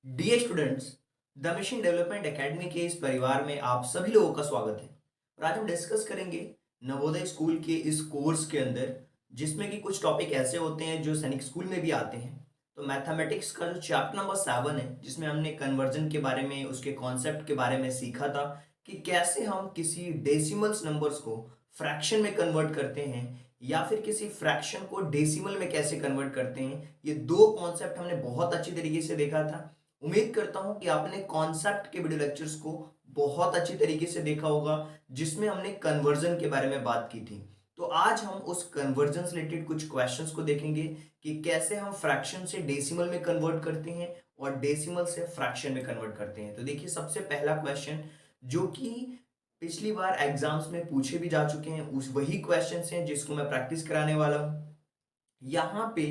Dear students, the mission development academy के इस परिवार में आप सभी लोगों का स्वागत है। और आज हम डिस्कस करेंगे नवोदय स्कूल के इस कोर्स के अंदर, जिसमें कि कुछ टॉपिक ऐसे होते हैं जो सैनिक स्कूल में भी आते हैं। तो मैथमेटिक्स का जो चैप्टर नंबर 7 है, जिसमें हमने कन्वर्जन के बारे में, उसके कॉन्सेप्ट के बारे में सीखा था कि कैसे हम किसी डेसिमल्स नंबर्स को फ्रैक्शन में कन्वर्ट करते हैं या फिर किसी फ्रैक्शन को डेसिमल में कैसे कन्वर्ट करते हैं। ये दो कॉन्सेप्ट हमने बहुत अच्छी तरीके से देखा था। उम्मीद करता हूं कि आपने कॉन्सेप्ट के वीडियो लेक्चर्स को बहुत अच्छी तरीके से देखा होगा, जिसमें हमने कन्वर्जन के बारे में बात की थी। तो आज हम उस कन्वर्जन से रिलेटेड कुछ क्वेश्चंस को देखेंगे कि कैसे हम फ्रैक्शन से डेसिमल में कन्वर्ट करते हैं और डेसिमल से फ्रैक्शन में कन्वर्ट करते हैं। तो देखिए, सबसे पहला क्वेश्चन जो कि पिछली बार एग्जाम्स में पूछे भी जा चुके हैं, उस वही क्वेश्चन हैं जिसको मैं प्रैक्टिस कराने वाला हूं। यहां पे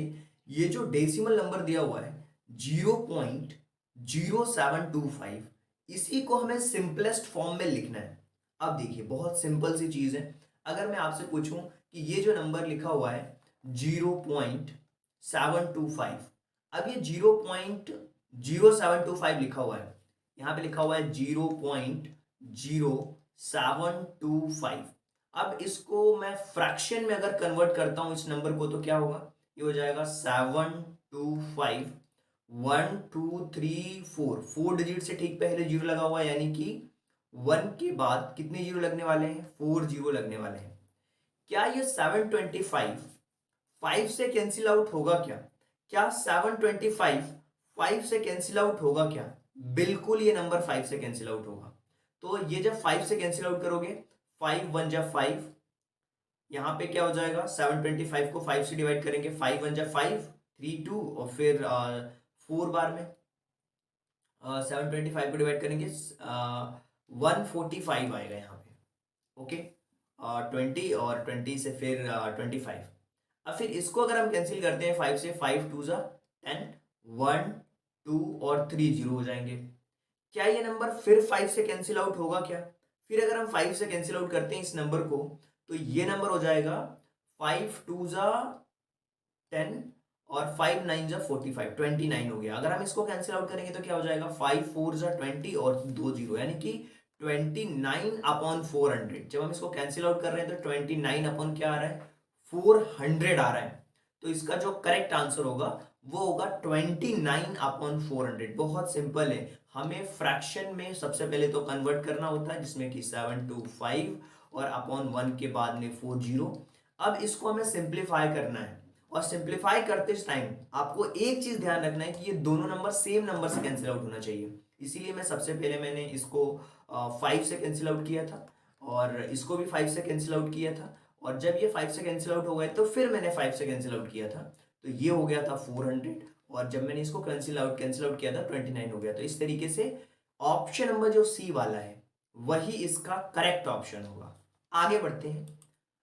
ये जो डेसिमल नंबर दिया हुआ है 0.0725, इसी को हमें सिंपलेस्ट फॉर्म में लिखना है। अब देखिए, बहुत सिंपल सी चीज है। अगर मैं आपसे पूछूं कि ये जो नंबर लिखा हुआ है 0.725, अब ये 0.0725 लिखा हुआ है, यहां पे लिखा हुआ है 0.0725। अब इसको मैं फ्रैक्शन में अगर कन्वर्ट करता हूं इस नंबर को, तो क्या होगा? ये हो जाएगा 725 1 2 3 4, 4 डिजिट से ठीक पहले जीरो लगा हुआ है, यानी कि 1 के बाद कितने जीरो लगने वाले हैं? 4 जीरो लगने वाले हैं। क्या ये 725 5 से कैंसिल आउट होगा क्या? क्या 725 5 से कैंसिल आउट होगा क्या? बिल्कुल ये नंबर 5 से कैंसिल आउट होगा। तो ये जब 5 से कैंसिल आउट करोगे, 5 1 जा 5, यहाँ पे क्या हो जाएगा? 725 को 5 से डिवाइड करेंगे, 5 1 जा 5, 3 2, और फिर 4 बार में 725 को डिवाइड करेंगे, 145 आएगा यहाँ पे। ओके, 20 और 20 से फिर 25। अब फिर इसको अगर हम कैंसिल करते हैं 5 से, 5 2 जा 10, 1 2 और 3 जीरो हो जाएंगे। क्या ये नंबर फिर 5 से कैंसिल आउट होगा क्या? फिर अगर हम 5 से कैंसिल आउट करते हैं इस नंबर को, तो ये नंबर हो जाएगा 5 2 जा 10 और 5 9 जा 45, 29 हो गया। अगर हम इसको कैंसिल आउट करेंगे तो क्या हो जाएगा? 5 4 जा 20 और 2 जीरो, यानी कि 29 अपॉन 400। जब हम इसको कैंसिल आउट कर रहे हैं तो 29 अपॉन क्या आ रहा है? 400 आ रहा है। तो इसका जो करेक्ट आंसर होगा वो होगा 29 अपॉन 400। बहुत सिंपल है। हमें फ्रैक्शन में सबसे पहले तो कन्वर्ट करना होता है, जिसमें कि 725 और अपॉन 1 के बाद में 4 जीरो। अब इसको हमें सिंप्लीफाई करना है, और सिंप्लीफाई करते टाइम आपको एक चीज ध्यान रखना है कि ये दोनों नंबर सेम नंबर से कैंसिल आउट होना चाहिए। इसीलिए मैं सबसे पहले मैंने इसको 5 से कैंसिल आउट किया था, और इसको भी 5 से कैंसिल आउट किया था, और जब ये 5 से कैंसिल आउट हो गए तो फिर मैंने 5 से कैंसिल आउट किया था, तो ये हो गया था 400। और जब मैंने इसको कैंसिल आउट किया था 29 हो गया। तो इस तरीके से ऑप्शन नंबर जो सी वाला है वही इसका करेक्ट ऑप्शन होगा। आगे बढ़ते हैं,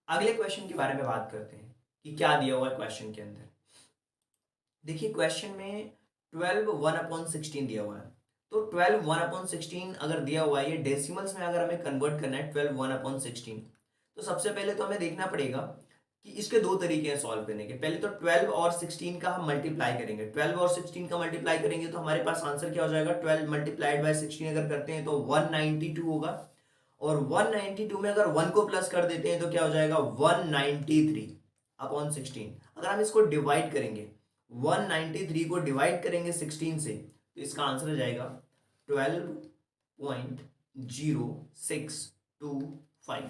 अगले क्वेश्चन के बारे में बात करते हैं कि क्या दिया हुआ है क्वेश्चन के अंदर। देखिए, क्वेश्चन में 12 1/16 दिया हुआ है। तो 12 1/16 अगर दिया हुआ है, ये डेसिमल्स में अगर हमें कन्वर्ट करना है 12 1/16, तो सबसे पहले तो हमें देखना पड़ेगा कि इसके दो तरीके हैं सॉल्व करने के। पहले तो 12 और 16 का हम मल्टीप्लाई करेंगे। 12 और 16 का मल्टीप्लाई करेंगे तो हमारे पास आंसर क्या हो जाएगा? 12 मल्टीप्लाइड बाय 16 अगर करते हैं तो 192 होगा, और 192 में अगर 1 को प्लस कर देते हैं तो क्या हो जाएगा? 193/16। अगर हम इसको डिवाइड करेंगे, 193 को डिवाइड करेंगे 16 से, तो इसका आंसर हो जाएगा 12.0625।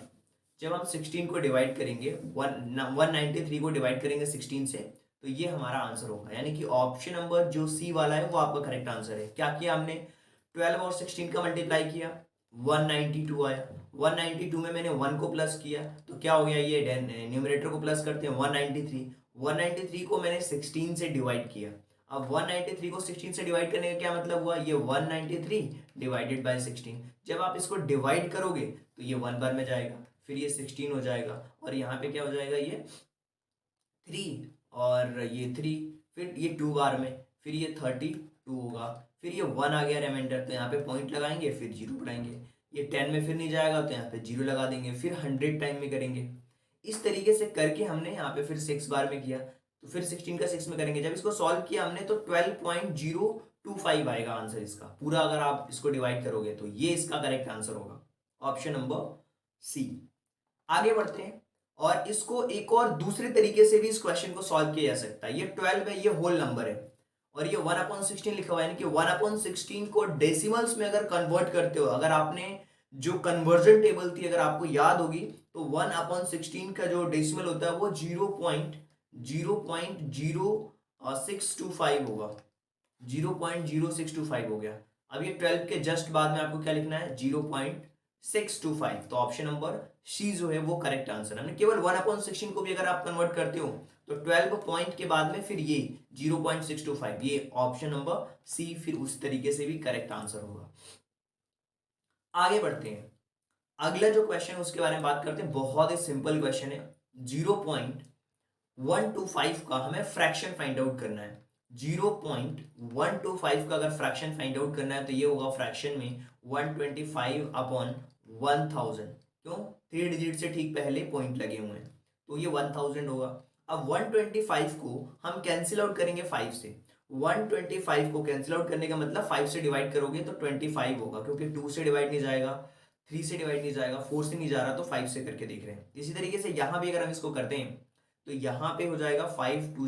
जब हम 16 को डिवाइड करेंगे, 193 को डिवाइड करेंगे 16 से, तो ये हमारा आंसर होगा। यानी कि ऑप्शन नंबर जो सी वाला है वो आपका करेक्ट आंसर है। क्या किया हमने? 12 और 16 का मल्टीप्लाई किया, 192 आया। 192 में मैंने 1 को प्लस किया, तो क्या हो गया? ये न्यूमरेटर को प्लस करते हैं, 193। 193 को मैंने 16 से डिवाइड किया। अब 193 को 16 से डिवाइड करने का क्या मतलब हुआ? ये 193 डिवाइडेड बाय 16। जब आप इसको डिवाइड करोगे तो ये 1 बार में जाएगा, फिर ये 16 हो जाएगा, और यहाँ पे क्या हो जाएगा? ये 3 और ये 3, फिर ये 2 बार में, फिर ये 32 होगा, फिर ये 1 आ गया रिमाइंडर, तो यहाँ पे पॉइंट लगाएंगे, फिर जीरो बढ़ाएंगे। ये 10 में फिर नहीं जाएगा तो यहाँ पे जीरो लगा देंगे, फिर 100 टाइम में करेंगे। इस तरीके से करके हमने यहाँ पे फिर 6 बार में किया, तो फिर 16 का 6 में करेंगे। जब इसको सॉल्व किया हमने तो 625 आएगा आंसर इसका पूरा, अगर आप इसको डिवाइड करोगे तो ये इसका करेक्ट आंसर होगा, ऑप्शन नंबर सी। आगे बढ़ते हैं, और इसको एक और दूसरे तरीके से भी इस क्वेश्चन को सॉल्व किया जा सकता है। ये 12 है, ये होल नंबर है, और ये 1/16 लिखा हुआ है, यानी कि 1/16 को डेसिमल्स में अगर कन्वर्ट करते हो, अगर आपने जो कन्वर्जन टेबल थी अगर आपको याद होगी, तो 1/16 का जो डेसिमल होता है वो 0.0625 होगा, 0.0625 हो गया। अब ये 12 के जस्ट बाद में आपको क्या लिखना है, 0.625। तो ऑप्शन नंबर सी जो है वो करेक्ट आंसर। हमने केवल 1/16 को भी अगर आप कन्वर्ट करते हो तो 12 पॉइंट के बाद में फिर ये 0.625, ये ऑप्शन नंबर सी फिर उस तरीके से भी करेक्ट आंसर होगा। आगे बढ़ते हैं, अगला जो क्वेश्चन उसके बारे में बात करते हैं, बहुत ही सिंपल क्वेश्चन है। 0.125 का हमें फ्रैक्शन फाइंड आउट करना है। 0.125 का अगर फ्रैक्शन फाइंड आउट करना है तो ये होगा फ्रैक्शन में 125/1000। क्यों, 3 डिजिट से ठीक पहले पॉइंट लगे हुए हैं, तो ये 1000 होगा। अब 125 को हम कैंसिल आउट करेंगे 5 से। 125 को कैंसिल आउट करने का मतलब 5 से डिवाइड करोगे तो 25 होगा, क्योंकि 2 से डिवाइड नहीं जाएगा, 3 से डिवाइड नहीं जाएगा, 4 से नहीं जा रहा, तो 5 से करके देख रहे हैं। इसी तरीके से यहाँ भी अगर हम इसको करते हैं तो यहाँ पे हो जाएगा 5 2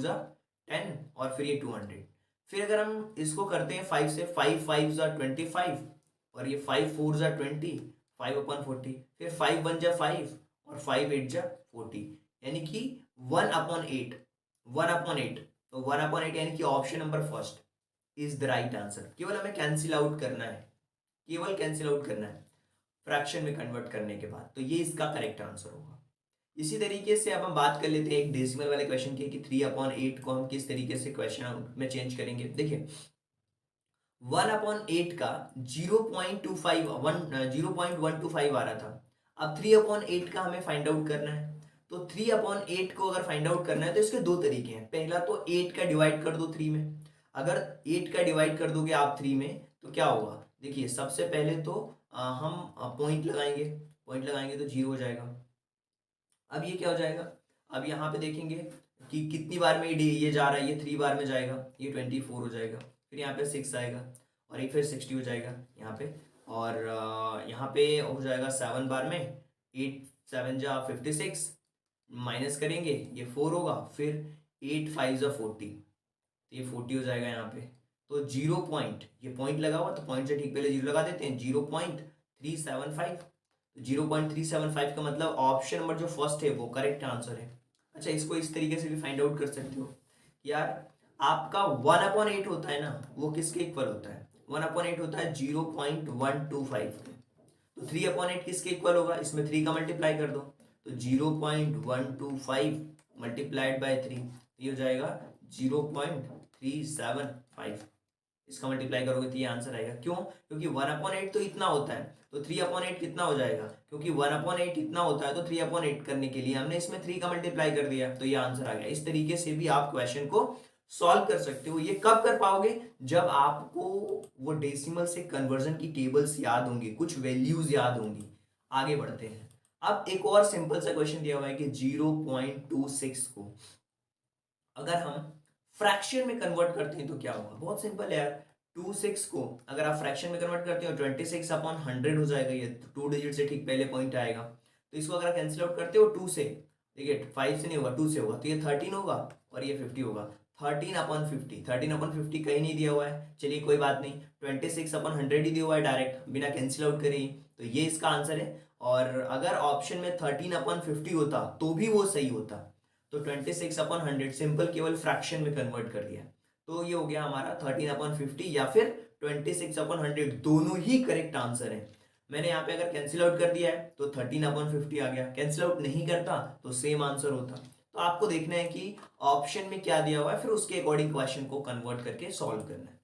10 और फिर ये 200। फिर अगर हम इसको करते हैं 5 से, 5 5 25 और ये 5 4 20, 5/40, फिर 5 1 5 और 5 8 40, यानी कि 1/8, 1/8। तो 1/8 यानी कि option number first is the right answer. केवल हमें कैंसिल आउट करना है, केवल कैंसिल आउट करना है फ्रैक्शन में कन्वर्ट करने के बाद, तो ये इसका करेक्ट आंसर होगा। इसी तरीके से अब हम बात कर लेते हैं एक डेसिमल वाले क्वेश्चन की, कि 3/8 को हम किस तरीके से क्वेश्चन में चेंज करेंगे। देखिए 1/8 का 0.125 आ रहा था, अब 3/8 का हमें फाइंड आउट करना है। तो 3/8 को अगर फाइंड आउट करना है तो इसके दो तरीके हैं। पहला तो 8 का डिवाइड कर दो 3 में, अगर 8 का डिवाइड कर दोगे आप 3 में तो क्या होगा, देखिए सबसे पहले तो हम पॉइंट लगाएंगे, पॉइंट लगाएंगे तो 0 हो जाएगा। अब ये क्या हो जाएगा, अब यहाँ पे देखेंगे कि कितनी बार में ये जा रहा है, ये 3 बार में जाएगा, ये 24 हो जाएगा, फिर यहाँ पे 6 आएगा और एक फिर 60 हो जाएगा यहाँ पे, और यहाँ पे हो जाएगा 7 बार में, 8 7 56, माइनस करेंगे ये 4 होगा, फिर 8 5 40, तो ये 40 हो जाएगा यहाँ पे। तो 0 पॉइंट, ये पॉइंट लगा हुआ तो पॉइंट से ठीक पहले 0 लगा देते हैं, 0.375। 0.375 का मतलब ऑप्शन नंबर जो फर्स्ट है वो करेक्ट आंसर है। अच्छा, इसको इस तरीके से भी फाइंड आउट कर सकते हो यार, आपका 1/8 होता है ना, वो किसके इक्वल होता है, 1/8 होता है 0.125। तो 3/8 किसके इक्वल होगा, इसमें 3 का मल्टीप्लाई कर दो, तो 0.125 मल्टीप्लाइड बाय 3, ये हो जाएगा 0.375। इसका मल्टीप्लाई करोगे तो ये आंसर आएगा। क्यों, क्योंकि 1/8 तो इतना होता है, तो 3/8 कितना हो जाएगा, क्योंकि 1/8 इतना होता है तो 3/8 करने के लिए हमने इसमें 3 का मल्टीप्लाई कर दिया, तो ये आंसर आ गया। इस तरीके से भी आप क्वेश्चन को सॉल्व कर सकते हो। ये कब कर पाओगे, जब आपको वो डेसिमल से कन्वर्जन की टेबल्स याद होंगी, कुछ वैल्यूज याद होंगी। आगे बढ़ते हैं, अब एक और सिंपल सा क्वेश्चन दिया हुआ है कि 0.26 को अगर हम फ्रैक्शन में कन्वर्ट करते हैं तो क्या होगा। बहुत सिंपल है यार, 26 को अगर आप फ्रैक्शन में कन्वर्ट करते हो 26/100 हो जाएगा, ये 2 डिजिट से ठीक पहले पॉइंट आएगा। तो इसको अगर कैंसिल आउट करते हो 2 से, देखिए 5 से नहीं होगा, 2 से होगा, तो ये 13 होगा और ये 50 होगा। 13/50, 13/50 कहीं नहीं दिया हुआ है, चलिए कोई बात नहीं, 26/100 ही दिया हुआ है डायरेक्ट बिना कैंसिल आउट करे ही, तो ये इसका आंसर है। और अगर ऑप्शन में 13/50 होता तो भी वो सही होता, तो 26/100 सिंपल केवल फ्रैक्शन में कन्वर्ट कर दिया, तो ये हो गया हमारा 13/50 या फिर 26/100, दोनों ही करेक्ट आंसर है। मैंने यहाँ पे अगर कैंसिल आउट कर दिया है तो 13/50 आ गया, कैंसिल आउट नहीं करता तो सेम आंसर होता। तो आपको देखना है कि ऑप्शन में क्या दिया हुआ है, फिर उसके अकॉर्डिंग क्वेश्चन को कन्वर्ट करके सॉल्व करना है।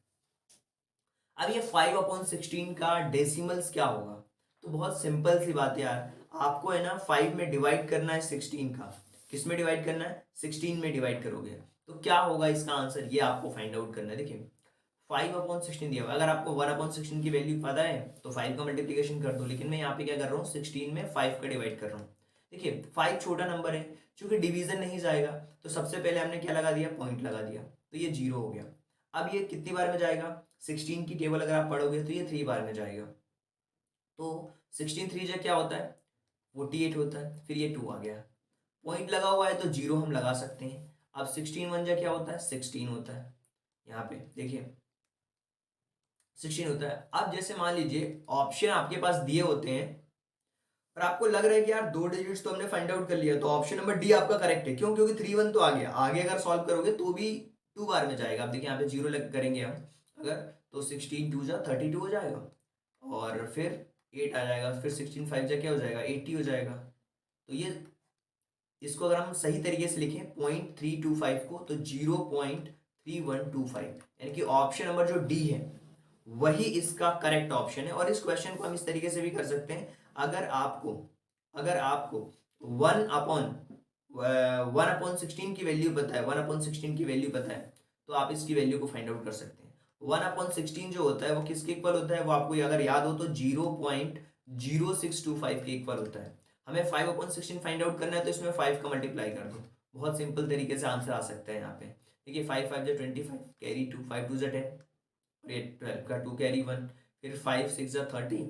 अब ये 5/16 का डेसिमल्स क्या होगा, तो बहुत सिंपल सी बात है यार, आपको है ना 5 में डिवाइड करना है 16 का, किस में डिवाइड करना है, 16 में डिवाइड करोगे तो क्या होगा इसका आंसर, ये आपको फाइंड आउट करना है। देखिए 5/16 दिया हुआ, अगर आपको 1/16 की वैल्यू पता है तो 5 का मल्टीप्लिकेशन कर दो, लेकिन मैं यहाँ पे क्या कर रहा हूँ, 16 में 5 का डिवाइड कर रहा हूँ। देखिए 5 छोटा नंबर है, चूंकि डिवीजन नहीं जाएगा तो सबसे पहले हमने क्या लगा दिया, पॉइंट लगा दिया, तो ये 0 हो गया। अब ये कितनी बार में जाएगा, 16 की टेबल अगर आप पढ़ोगे तो ये 3 बार में जाएगा। तो 16 3 जा क्या होता है, 48 होता है। फिर ये 2 आ गया, पॉइंट लगा हुआ है तो 0 हम लगा सकते हैं। अब 16 1 जा क्या होता है, 16 होता है। यहाँ पे देखिए 16 होता है। अब जैसे मान लीजिए ऑप्शन आपके पास दिए होते हैं और आपको लग रहा है कि यार 2 डिजिट्स तो हमने फाइंड आउट कर लिया, तो ऑप्शन नंबर डी आपका करेक्ट है। क्यों? क्योंकि 3 1 तो आ गया, आगे अगर सॉल्व करोगे तो भी 2 बार में जाएगा। अब देखिए यहाँ पे 0 लग करेंगे हम अगर, तो 16 2 जा 32 हो जाएगा, और फिर 8 आ जाएगा, फिर 16 5 जा क्या हो जाएगा, 80 हो जाएगा। तो ये इसको अगर हम सही तरीके से लिखें 0.325 को, तो 0.3125, यानी कि ऑप्शन नंबर जो डी है वही इसका करेक्ट ऑप्शन है। और इस क्वेश्चन को हम इस तरीके से भी कर सकते हैं, अगर आपको 1/16 की वैल्यू पता है, 1/16 की वैल्यू पता है, तो आप इसकी वैल्यू को फाइंड आउट कर सकते हैं। 1/16 जो होता है वो किसके इक्वल होता है, वो आपको अगर याद हो तो 0.0625 के इक्वल होता है। हमें 5/16 फाइंड आउट करना है, तो इसमें 5 का मल्टीप्लाई कर दो, बहुत सिंपल तरीके से आंसर आ सकता है यहाँ पे। देखिए 5 5 जा 25, कैरी 2, 5 2 जा 10, और ये 12 का 2 कैरी 1, फिर 5 6 जा 30,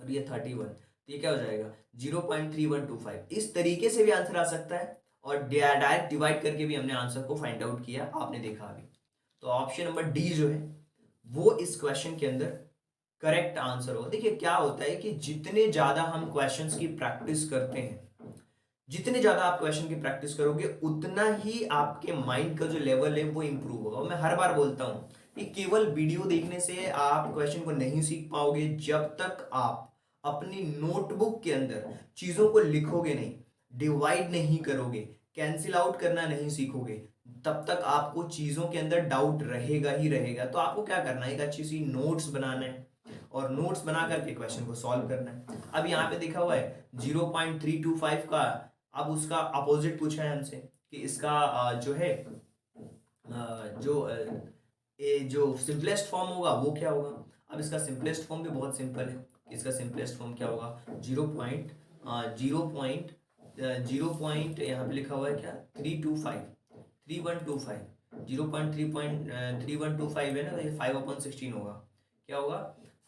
और ये 31, तो ये क्या हो जाएगा 0.3125। इस तरीके से भी आंसर आ सकता है, और डायरेक्ट डिवाइड करके भी हमने आंसर को फाइंड आउट किया, आपने देखा अभी। तो ऑप्शन नंबर डी जो है वो इस क्वेश्चन के अंदर करेक्ट आंसर होगा। देखिए क्या होता है कि जितने ज्यादा हम क्वेश्चंस की प्रैक्टिस करते हैं, जितने ज्यादा आप क्वेश्चन की प्रैक्टिस करोगे, उतना ही आपके माइंड का जो लेवल है वो इंप्रूव होगा। और मैं हर बार बोलता हूं कि केवल वीडियो देखने से आप क्वेश्चन को नहीं सीख पाओगे। जब तक आप अपनी नोटबुक के अंदर चीजों को लिखोगे नहीं, डिवाइड नहीं करोगे, कैंसिल आउट करना नहीं सीखोगे, तब तक आपको चीजों के अंदर डाउट रहेगा ही रहेगा। तो आपको क्या करना है, एक अच्छी सी नोट्स बनाना है, और नोट्स बना करके क्वेश्चन को सॉल्व करना है। अब यहाँ पे देखा हुआ है 0.325 का, अब उसका अपोजिट पूछा है हमसे कि इसका जो है जो सिंपलेस्ट फॉर्म होगा वो क्या होगा। अब इसका सिंपलेस्ट फॉर्म भी बहुत सिंपल है। इसका सिंपलेस्ट फॉर्म क्या होगा, जीरो पॉइंट यहाँ पे लिखा हुआ है क्या, 3125, 0.33125 है ना, तो ये 5/16 होगा। क्या होगा,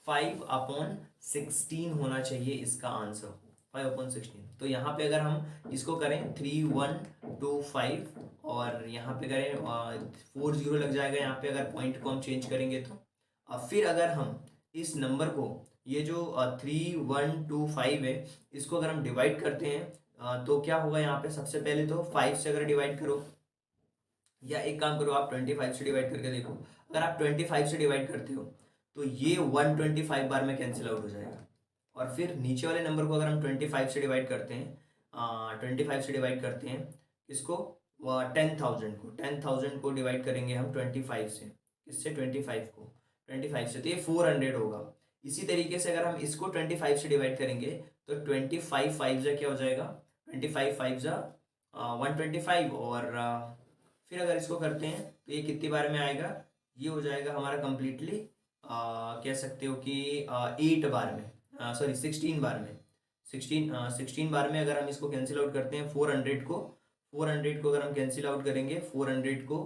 5/16 होना चाहिए इसका आंसर, 5/16। तो यहाँ पे अगर हम इसको करें 3125, और यहाँ पे करें 40 लग जाएगा यहाँ पे, अगर पॉइंट को हम चेंज करेंगे तो। अब फिर अगर हम इस नंबर को, ये जो 3125 है, इसको अगर हम डिवाइड करते हैं तो क्या होगा, यहाँ पे सबसे पहले तो 5 से अगर डिवाइड करो, या एक काम करो आप 25 से डिवाइड करके देखो। अगर आप 25 से डिवाइड करते हो तो ये 125 बार में कैंसिल आउट हो जाएगा। और फिर नीचे वाले नंबर को अगर हम 25 से डिवाइड करते हैं, 25 से डिवाइड करते हैं इसको, 10,000 को डिवाइड करेंगे हम 25 से, इससे 25 से, तो ये 400 होगा। इसी तरीके से अगर हम इसको 25 से डिवाइड करेंगे तो 25 5 जा क्या हो जाएगा, 25 5 जा 125, और फिर अगर इसको करते हैं तो ये कितनी बार में आएगा, ये हो जाएगा हमारा कंप्लीटली कह सकते हो कि 8 बार में, सॉरी 16 बार में, 16 बार में अगर हम इसको कैंसिल आउट करते हैं 400 को अगर हम कैंसिल आउट करेंगे 400 को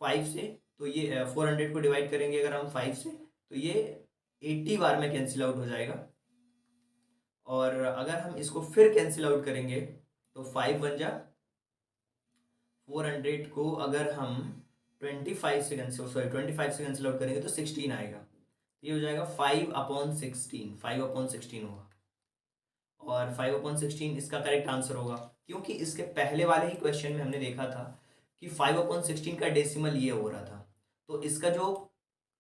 5 से, तो ये 400 को डिवाइड करेंगे अगर हम 5 से, तो ये 80 बार में कैंसिल आउट हो जाएगा। और अगर हम इसको फिर कैंसिल आउट करेंगे तो 5 बन जा 400 को अगर हम 25 से कैंसिल आउट करेंगे तो 16 आएगा। ये हो जाएगा 5/16 होगा, और 5/16 इसका करेक्ट आंसर होगा। क्योंकि इसके पहले वाले ही क्वेश्चन में हमने देखा था कि 5/16 का डेसिमल ये हो रहा था। तो इसका जो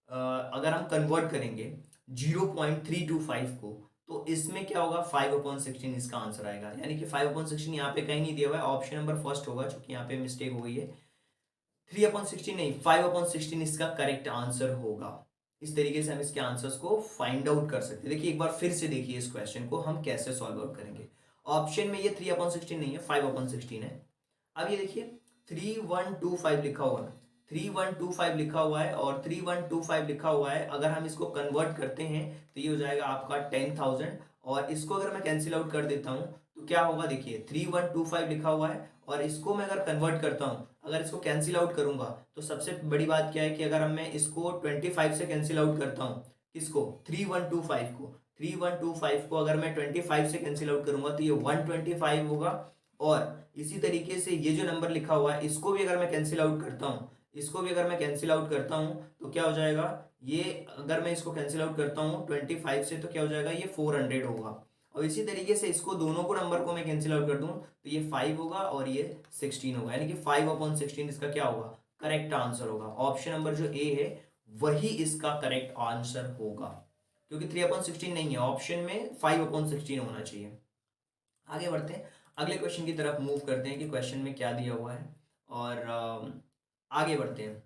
अगर हम कन्वर्ट करेंगे 0.325 को, तो इसमें क्या होगा, 5/16 इसका आंसर आएगा। यानी कि 5/16 यहाँ पे कहीं नहीं दिया हुआ है, ऑप्शन नंबर फर्स्ट होगा, चूंकि यहाँ पे मिस्टेक हो गई है। 3/16 नहीं, 5/16 इसका करेक्ट आंसर होगा। इस तरीके से हम इसके आंसर्स को फाइंड आउट कर सकते हैं। देखिए एक बार फिर से देखिए इस क्वेश्चन को हम कैसे सॉल्व आउट करेंगे। ऑप्शन में ये 3/16 नहीं है, 5/16 है। अब ये देखिए 3125 लिखा हुआ है, 3125 लिखा हुआ है, और 3125 लिखा हुआ है। अगर हम इसको कन्वर्ट करते हैं तो ये हो जाएगा आपका 10,000, और इसको अगर मैं कैंसिल आउट कर देता हूँ तो क्या होगा, देखिए 3125 लिखा हुआ है, और इसको मैं अगर कन्वर्ट करता हूँ, अगर इसको कैंसिल आउट करूंगा तो सबसे बड़ी बात क्या है कि अगर मैं इसको 25 से कैंसिल आउट करता हूँ, किसको, 3125 को, 3125 को अगर मैं 25 से कैंसिल आउट करूंगा तो ये 125 होगा। और इसी तरीके से ये जो नंबर लिखा हुआ है इसको भी अगर मैं कैंसिल आउट करता हूँ, इसको भी अगर मैं कैंसिल आउट करता हूँ तो क्या हो जाएगा, ये अगर मैं इसको कैंसिल आउट करता हूँ 25 से तो क्या हो जाएगा, ये 400 होगा। और इसी तरीके से इसको दोनों को नंबर को मैं कैंसिल आउट कर दूं तो ये 5 होगा और ये 16 होगा, यानी कि 5/16 इसका क्या होगा, करेक्ट आंसर होगा। ऑप्शन नंबर जो ए है वही इसका करेक्ट आंसर होगा, क्योंकि 3/16 नहीं है, ऑप्शन में 5/16 होना चाहिए। आगे बढ़ते हैं, अगले क्वेश्चन की तरफ मूव करते हैं कि क्वेश्चन में क्या दिया हुआ है, और आगे बढ़ते हैं।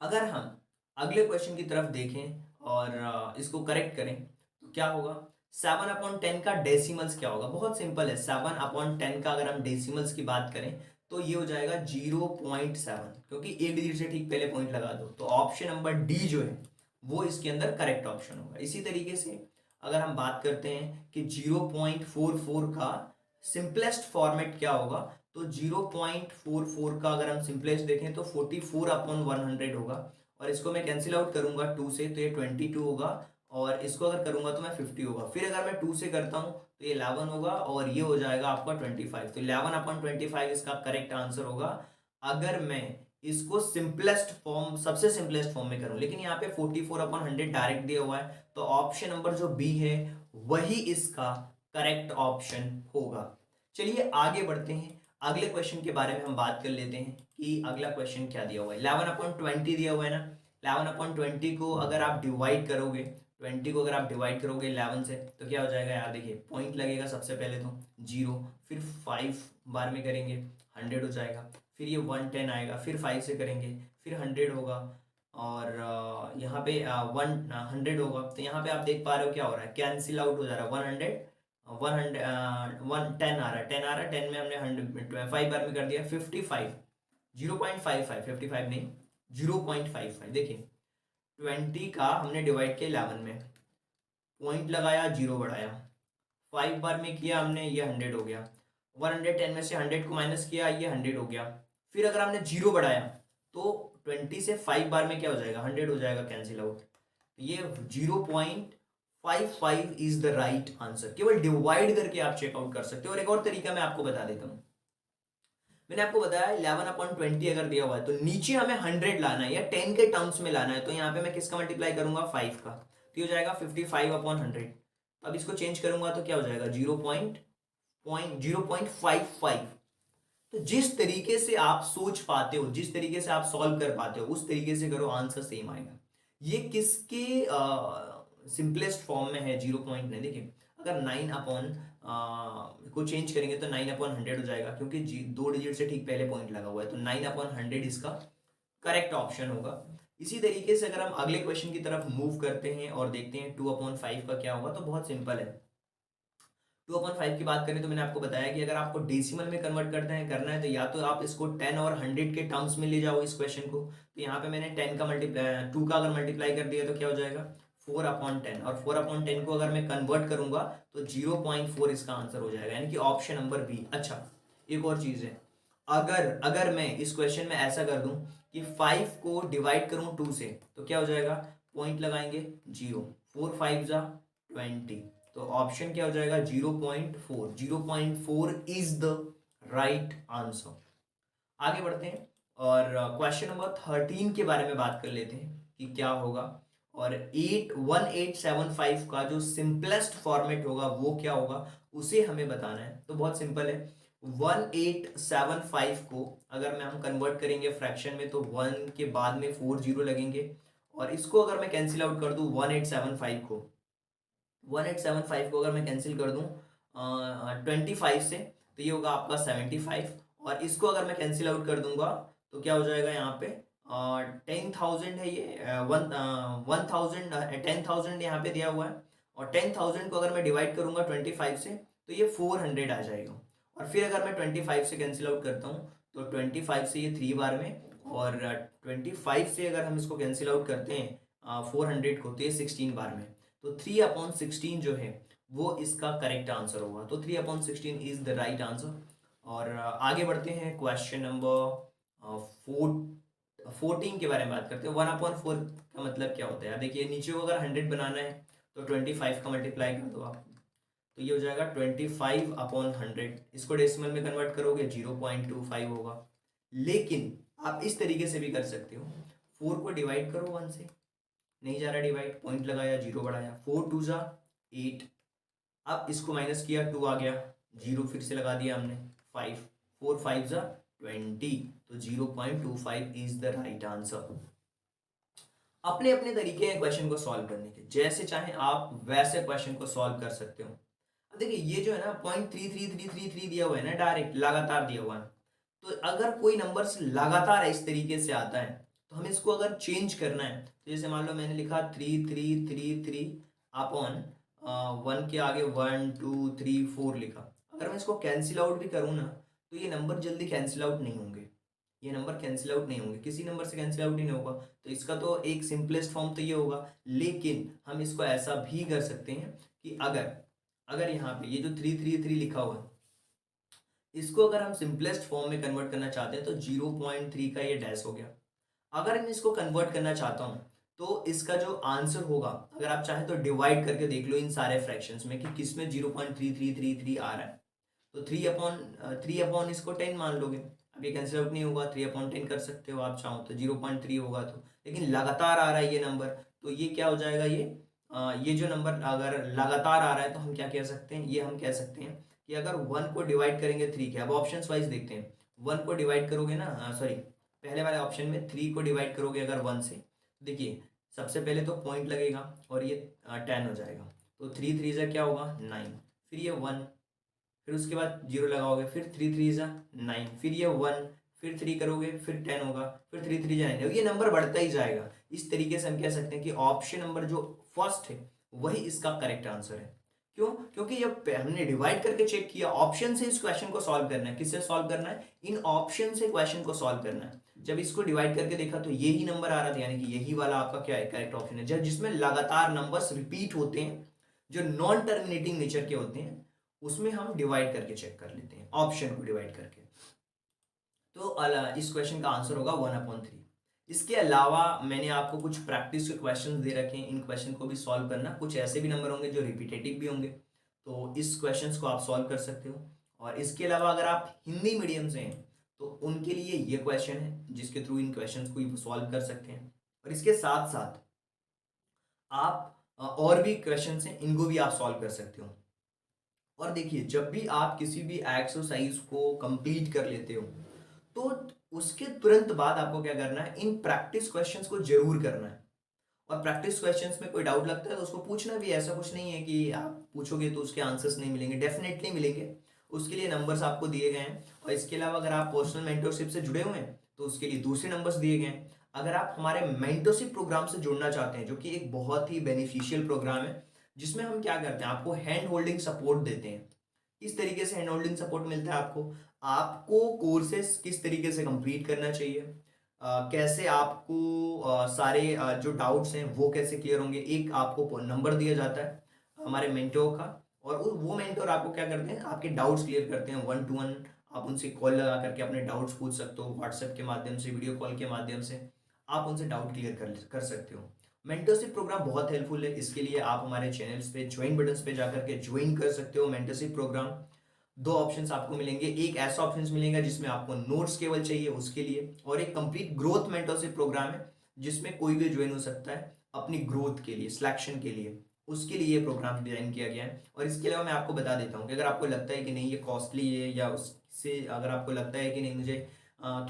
अगर हम अगले क्वेश्चन की तरफ देखें और इसको करेक्ट करें तो क्या होगा, 7/10 का डेसिमल्स क्या होगा, बहुत सिंपल है। 7/10 का अगर हम डेसिमल्स की बात करें तो ये हो जाएगा 0.7, क्योंकि एक डिजिट से ठीक पहले पॉइंट लगा दो, तो ऑप्शन नंबर डी जो है वो इसके अंदर करेक्ट ऑप्शन होगा। इसी तरीके से अगर हम बात करते हैं कि 0.44 का सिंपलेस्ट फॉर्मेट क्या होगा, तो 0.44 का अगर हम सिंपलेस्ट देखें तो 44/100 होगा। और इसको मैं कैंसिल आउट करूंगा 2 से तो ये 22 होगा, और इसको अगर करूंगा तो मैं 50 होगा। फिर अगर मैं 2 से करता हूं तो ये 11 होगा, और ये हो जाएगा आपका 25। तो 11/25 इसका करेक्ट आंसर होगा अगर मैं इसको सिंपलेस्ट फॉर्म, सबसे सिंपलेस्ट फॉर्म में करूं। लेकिन यहाँ पे 44/100 डायरेक्ट दिया हुआ है, तो ऑप्शन नंबर जो बी है वही इसका करेक्ट ऑप्शन होगा। चलिए आगे बढ़ते हैं, अगले क्वेश्चन के बारे में हम बात कर लेते हैं कि अगला क्वेश्चन क्या दिया हुआ है। 11/20 दिया हुआ है ना, 11/20 को अगर आप डिवाइड करोगे, 20 को अगर आप डिवाइड करोगे 11 से तो क्या हो जाएगा यार, देखिए पॉइंट लगेगा सबसे पहले तो 0, फिर 5 बार में करेंगे 100 हो जाएगा, फिर ये 110 आएगा, फिर 5 से करेंगे फिर 100 होगा, और यहाँ पे 100 होगा। तो यहाँ पे आप देख पा रहे हो क्या हो रहा है, कैंसिल आउट हो जा रहा है, 100 110 आ रहा है, 10 आ रहा है, 10 में हमने 5 बार में कर दिया 55, 0.55, 55 नहीं 0.55। देखिए 20 का हमने डिवाइड किया 11 में, पॉइंट लगाया, 0 बढ़ाया, 5 बार में किया हमने, ये 100 हो गया, 110 में से 100 को माइनस किया, ये 100 हो गया। फिर अगर हमने 0 बढ़ाया तो 20 से 5 बार में क्या हो जाएगा, 100 हो जाएगा, कैंसिल आउट। ये 0.55 इज द राइट आंसर। केवल डिवाइड करके आप चेकआउट कर सकते हो। और एक और तरीका मैं आपको बता देता हूं, मैंने आपको बताया 11/20 अगर दिया हुआ है तो नीचे हमें 100 लाना है या 10 के टर्म्स में लाना है, तो यहाँ पे मैं किसका मल्टीप्लाई करूंगा, 5 का, तो हो जाएगा 55/100। अब इसको चेंज करूंगा तो क्या हो जाएगा, 0.55। तो जिस तरीके से आप सोच पाते हो, जिस तरीके से आप सॉल्व कर पाते हो, उस तरीके से करो, आंसर सेम आएगा। ये किसके सिंपलेस्ट फॉर्म में है, 0 देखिए अगर 9 को चेंज करेंगे तो 9/100 हो जाएगा, क्योंकि 2 डिजिट से ठीक पहले पॉइंट लगा हुआ है, तो 9/100 इसका करेक्ट ऑप्शन होगा। इसी तरीके से अगर हम अगले क्वेश्चन की तरफ मूव करते हैं और देखते हैं 2/5 का क्या होगा, तो बहुत सिंपल है। 2/5 की बात करें तो मैंने आपको बताया कि अगर आपको डेसिमल में कन्वर्ट करना है तो या तो आप इसको 10 और 100 के टर्म्स में ले जाओ इस क्वेश्चन को। तो यहाँ पे मैंने 10 का मल्टीप्लाई 2 का अगर मल्टीप्लाई कर दिया तो क्या हो जाएगा, 4/10, और 4/10 को अगर मैं कन्वर्ट करूंगा तो 0.4 इसका आंसर हो जाएगा, यानी कि ऑप्शन नंबर बी। अच्छा एक और चीज है, अगर अगर मैं इस क्वेश्चन में ऐसा कर दूं कि 5 को डिवाइड करूं 2 से तो क्या हो जाएगा, पॉइंट लगाएंगे 0, 4 5 जा 20, तो ऑप्शन क्या हो जाएगा, 0.4। 0.4 इज द राइट आंसर। आगे बढ़ते हैं और क्वेश्चन नंबर 13 के बारे में बात कर लेते हैं कि क्या होगा, और 1875 का जो सिंपलेस्ट फॉर्मेट होगा वो क्या होगा, उसे हमें बताना है। तो बहुत सिंपल है, 1875 को अगर मैं हम कन्वर्ट करेंगे फ्रैक्शन में तो 1 के बाद में 4 जीरो लगेंगे, और इसको अगर मैं कैंसिल आउट कर दूं 1875 को अगर मैं कैंसिल कर दूं 25 से तो ये होगा आपका 75, और इसको अगर मैं कैंसिल आउट कर दूंगा तो क्या हो जाएगा यहाँ पे 10,000 है, ये 1000 10,000 यहाँ पे दिया हुआ है, और 10,000 को अगर मैं डिवाइड करूंगा 25 से तो ये 400 आ जाएगा। और फिर अगर मैं 25 से कैंसिल आउट करता हूँ तो 25 से ये 3 बार में, और 25 से अगर हम इसको कैंसिल आउट करते हैं 400 को तो ये 16 बार में, तो 3/16 जो है वो इसका करेक्ट आंसर होगा। तो 3/16 इज द राइट आंसर। और आगे बढ़ते हैं क्वेश्चन नंबर 14 के बारे में बात करते हैं। 1/4 का मतलब क्या होता है यार, देखिए नीचे को अगर 100 बनाना है तो 25 का मल्टीप्लाई कर दो आप, तो ये हो जाएगा 25/100। इसको डेसिमल में कन्वर्ट करोगे 0.25 होगा। लेकिन आप इस तरीके से भी कर सकते हो, 4 को डिवाइड करो 1 से, नहीं जा रहा डिवाइड, पॉइंट लगाया, 0 बढ़ाया, 4 2 जा 8। अब इसको माइनस किया, 2 आ गया, 0 फिर से लगा दिया हमने, 5, 4 5 जा 20, तो 0.25 इज द राइट आंसर। अपने अपने तरीके हैं क्वेश्चन को सॉल्व करने के, जैसे चाहे आप वैसे क्वेश्चन को सॉल्व कर सकते हो। अब देखिए ये जो है ना 0.33333 दिया हुआ है ना, डायरेक्ट लगातार दिया हुआ है, तो अगर कोई नंबर लगातार इस तरीके से आता है तो हमें इसको अगर चेंज करना है, तो जैसे मान लो मैंने लिखा 3333 अपॉन 1 के आगे 1 2 3 4 लिखा, अगर मैं इसको कैंसिल आउट भी करूँ ना तो ये नंबर जल्दी कैंसिल आउट नहीं होंगे, ये नंबर कैंसिल आउट नहीं होंगे, किसी नंबर से कैंसिल आउट ही नहीं होगा। तो इसका तो एक सिंपलेस्ट फॉर्म तो ये होगा, लेकिन हम इसको ऐसा भी कर सकते हैं कि अगर अगर यहाँ पे ये जो 333 लिखा हुआ है, इसको अगर हम सिंपलेस्ट फॉर्म में कन्वर्ट करना चाहते हैं तो 0.3 का ये डैश हो गया। अगर मैं इसको कन्वर्ट करना चाहता हूँ तो इसका जो आंसर होगा, अगर आप चाहें तो डिवाइड करके देख लो इन सारे फ्रैक्शंस में कि किस में 0.3333 आ रहा है, तो 3 अपॉन इसको 10 मान लोगे, अब ये कैंसिल आउट नहीं होगा, 3/10 कर सकते हो आप चाहो तो, 0.3 होगा तो, लेकिन लगातार आ रहा है ये नंबर, तो ये क्या हो जाएगा, ये जो नंबर अगर लगातार आ रहा है तो हम क्या कह सकते हैं, ये हम कह सकते हैं कि अगर 1 को डिवाइड करेंगे 3 के, अब ऑप्शन वाइज देखते हैं, 1 को डिवाइड करोगे ना, सॉरी पहले वाले ऑप्शन में 3 को डिवाइड करोगे अगर 1 से, देखिए सबसे पहले तो पॉइंट लगेगा और ये 10 हो जाएगा, तो 3 3 से क्या होगा 9, फिर ये 1, फिर उसके बाद 0 लगाओगे, फिर 3 3 जा 9, फिर ये 1, फिर 3 करोगे, फिर 10 होगा, फिर 3 3 जा 9, ये नंबर बढ़ता ही जाएगा। इस तरीके से हम कह सकते हैं कि ऑप्शन नंबर जो फर्स्ट है वही इसका करेक्ट आंसर है। क्यों? क्योंकि जब हमने डिवाइड करके चेक किया, ऑप्शन से इस क्वेश्चन को सॉल्व करना है, किससे सॉल्व करना है, इन ऑप्शन से क्वेश्चन को सॉल्व करना है। जब इसको डिवाइड करके देखा तो यही नंबर आ रहा था, यानी कि यही वाला आपका क्या है, करेक्ट ऑप्शन है। जब जिसमें लगातार नंबर्स रिपीट होते हैं, जो नॉन टर्मिनेटिंग नेचर के होते हैं, उसमें हम डिवाइड करके चेक कर लेते हैं, ऑप्शन को डिवाइड करके। तो इस क्वेश्चन का आंसर होगा 1/3। इसके अलावा मैंने आपको कुछ प्रैक्टिस के क्वेश्चन दे रखे हैं, इन क्वेश्चन को भी सॉल्व करना, कुछ ऐसे भी नंबर होंगे जो रिपीटेटिव भी होंगे, तो इस क्वेश्चन को आप सॉल्व कर सकते हो। और इसके अलावा अगर आप हिंदी मीडियम से हैं तो उनके लिए ये क्वेश्चन है जिसके थ्रू इन क्वेश्चन को सॉल्व कर सकते हैं। और इसके साथ साथ आप और भी क्वेश्चन हैं, इनको भी आप सॉल्व कर सकते हो। और देखिए जब भी आप किसी भी एक्सरसाइज को कंप्लीट कर लेते हो तो उसके तुरंत बाद आपको क्या करना है, इन प्रैक्टिस क्वेश्चंस को जरूर करना है। और प्रैक्टिस क्वेश्चंस में कोई डाउट लगता है तो उसको पूछना भी है, ऐसा कुछ नहीं है कि आप पूछोगे तो उसके आंसर्स नहीं मिलेंगे, डेफिनेटली मिलेंगे। उसके लिए नंबर्स आपको दिए गए हैं, और इसके अलावा अगर आप पर्सनल मेंटरशिप से जुड़े हुए हैं तो उसके लिए दूसरे नंबर्स दिए गए हैं। अगर आप हमारे मेंटरशिप प्रोग्राम से जुड़ना चाहते हैं, जो कि एक बहुत ही बेनिफिशियल प्रोग्राम है, जिसमें हम क्या करते हैं, आपको हैंड होल्डिंग सपोर्ट देते हैं। इस तरीके से हैंड होल्डिंग सपोर्ट मिलता है आपको, आपको कोर्सेस किस तरीके से कंप्लीट करना चाहिए, कैसे आपको सारे जो डाउट्स हैं वो कैसे क्लियर होंगे, एक आपको नंबर दिया जाता है हमारे मेंटोर का, और वो मेंटोर आपको क्या करते हैं, आपके डाउट्स क्लियर करते हैं 1-to-1। आप उनसे कॉल लगा करके अपने डाउट्स पूछ सकते हो, व्हाट्सएप के माध्यम से, वीडियो कॉल के माध्यम से आप उनसे डाउट क्लियर कर सकते हो। मेंटरशिप प्रोग्राम बहुत हेल्पफुल है, इसके लिए आप हमारे चैनल्स पे ज्वाइन बटन्स पे जाकर के ज्वाइन कर सकते हो मेंटरशिप प्रोग्राम। दो ऑप्शंस आपको मिलेंगे, एक ऐसा ऑप्शंस मिलेगा जिसमें आपको नोट्स केवल चाहिए उसके लिए, और एक कंप्लीट ग्रोथ मेंटरशिप प्रोग्राम है जिसमें कोई भी ज्वाइन हो सकता है अपनी ग्रोथ के लिए, सिलेक्शन के लिए, उसके लिए ये प्रोग्राम डिजाइन किया गया है। और इसके अलावा मैं आपको बता देता हूँ कि अगर आपको लगता है कि नहीं ये कॉस्टली है, या उससे अगर आपको लगता है कि नहीं मुझे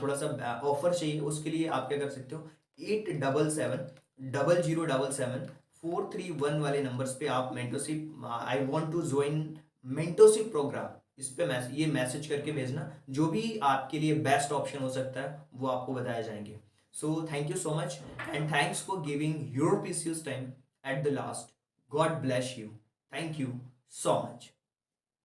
थोड़ा सा ऑफर चाहिए, उसके लिए आप क्या कर सकते हो, 8770774331 वाले नंबर्स पे आप mentorship I want to join mentorship program, इस पे ये मैसेज करके भेजना, जो भी आपके लिए बेस्ट ऑप्शन हो सकता है वो आपको बताया जाएंगे। So thank you so much, and thanks for giving your precious time at the last. God bless you, thank you so much.